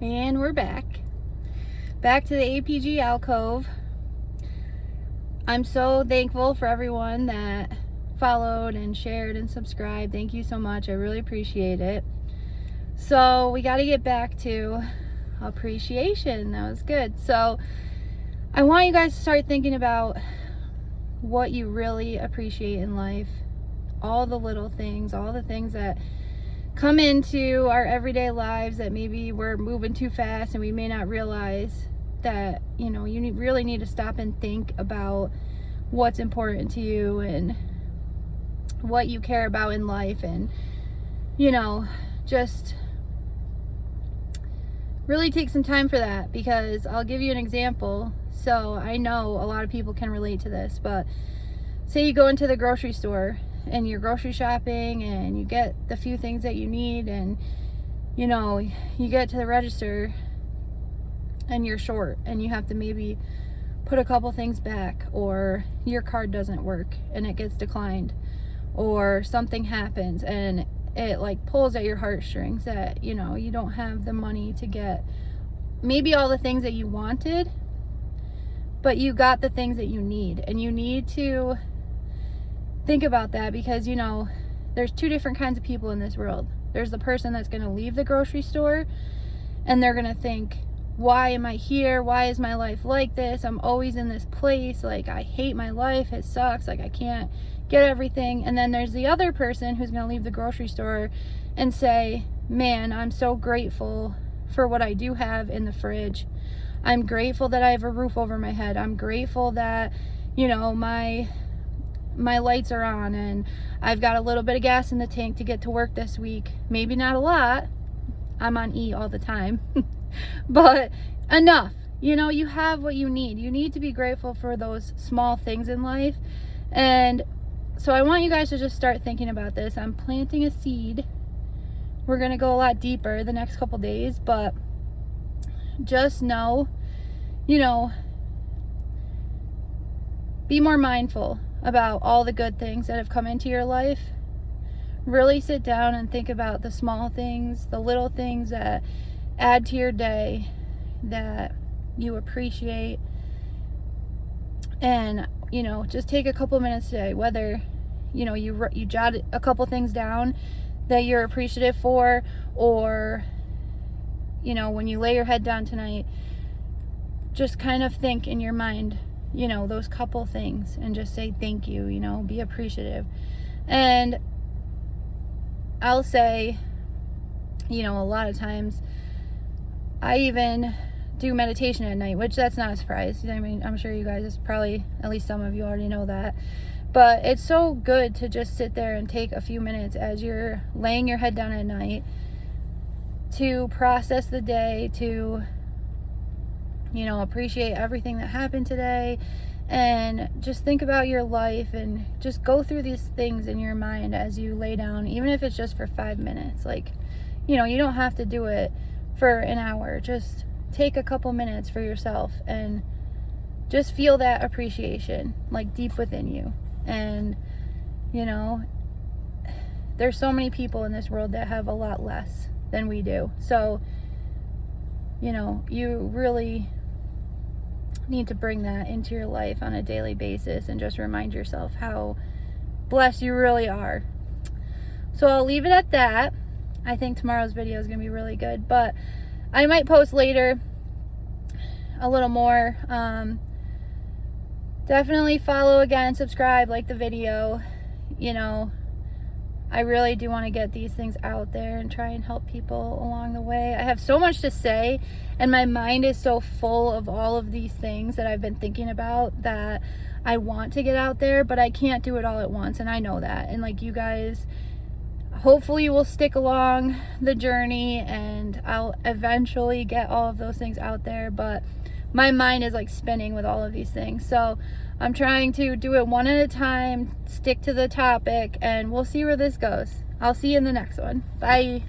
And we're back to the APG alcove. I'm so thankful for everyone that followed and shared and subscribed. Thank you so much. I really appreciate it. So we got to get back to appreciation. That was good. So I want you guys to start thinking about what you really appreciate in life. All the little things, all the things that come into our everyday lives that maybe we're moving too fast and we may not realize that, you know, you really need to stop and think about what's important to you and what you care about in life, and, you know, just really take some time for that. Because I'll give you an example. So I know a lot of people can relate to this, but say you go into the grocery store and you're grocery shopping and you get the few things that you need, and, you know, you get to the register and you're short and you have to maybe put a couple things back, or your card doesn't work and it gets declined, or something happens and it like pulls at your heartstrings that, you know, you don't have the money to get maybe all the things that you wanted, but you got the things that you need. And you need to think about that, because, you know, there's two different kinds of people in this world. There's the person that's going to leave the grocery store and they're going to think, why am I here? Why is my life like this? I'm always in this place. Like, I hate my life. It sucks. Like, I can't get everything. And then there's the other person who's going to leave the grocery store and say, man, I'm so grateful for what I do have in the fridge. I'm grateful that I have a roof over my head. I'm grateful that, you know, my lights are on and I've got a little bit of gas in the tank to get to work this week. Maybe not a lot. I'm on E all the time. But enough. You know, you have what you need. You need to be grateful for those small things in life. And so I want you guys to just start thinking about this. I'm planting a seed. We're going to go a lot deeper the next couple days, but just know, you know, be more mindful about all the good things that have come into your life. Really sit down and think about the small things, the little things that add to your day that you appreciate. And, you know, just take a couple minutes today, whether, you know, you jot a couple things down that you're appreciative for, or, you know, when you lay your head down tonight, just kind of think in your mind, you know, those couple things and just say thank you, you know, be appreciative. And I'll say, you know, a lot of times I even do meditation at night, which that's not a surprise. I mean, I'm sure you guys probably, at least some of you already know that. But it's so good to just sit there and take a few minutes as you're laying your head down at night to process the day, to, you know, appreciate everything that happened today, and just think about your life and just go through these things in your mind as you lay down, even if it's just for 5 minutes. Like, you know, you don't have to do it for an hour. Just take a couple minutes for yourself and just feel that appreciation, like, deep within you. And, you know, there's so many people in this world that have a lot less than we do. So, you know, you really need to bring that into your life on a daily basis and just remind yourself how blessed you really are. So I'll leave it at that. I think tomorrow's video is going to be really good, but I might post later a little more. Definitely follow again, subscribe, like the video. You know, I really do want to get these things out there and try and help people along the way. I have so much to say, and my mind is so full of all of these things that I've been thinking about that I want to get out there, but I can't do it all at once, and I know that. And like, you guys, hopefully you will stick along the journey and I'll eventually get all of those things out there, but my mind is like spinning with all of these things. So I'm trying to do it one at a time, stick to the topic, and we'll see where this goes. I'll see you in the next one. Bye.